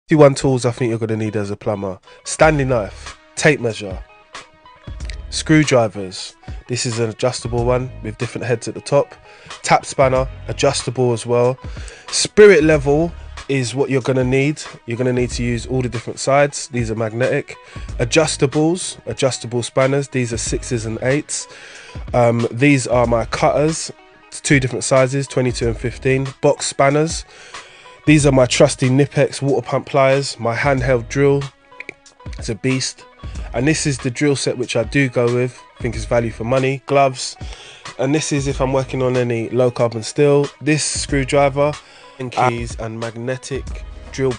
51 tools I think you're going to need as a plumber. Standing knife, tape measure, screwdrivers. This is an adjustable one with different heads at the top. Tap spanner, adjustable as well. Spirit level is what you're going to need. You're going to need to use all the different sides. These are magnetic. Adjustables, adjustable spanners. These are 6s and 8s. These are my cutters. It's two different sizes, 22 and 15. Box spanners. These are my trusty Nipex water pump pliers. My handheld drill. It's a beast. And this is the drill set which I do go with. I think it's value for money. Gloves. And this is if I'm working on any low carbon steel. This screwdriver and keys and magnetic drill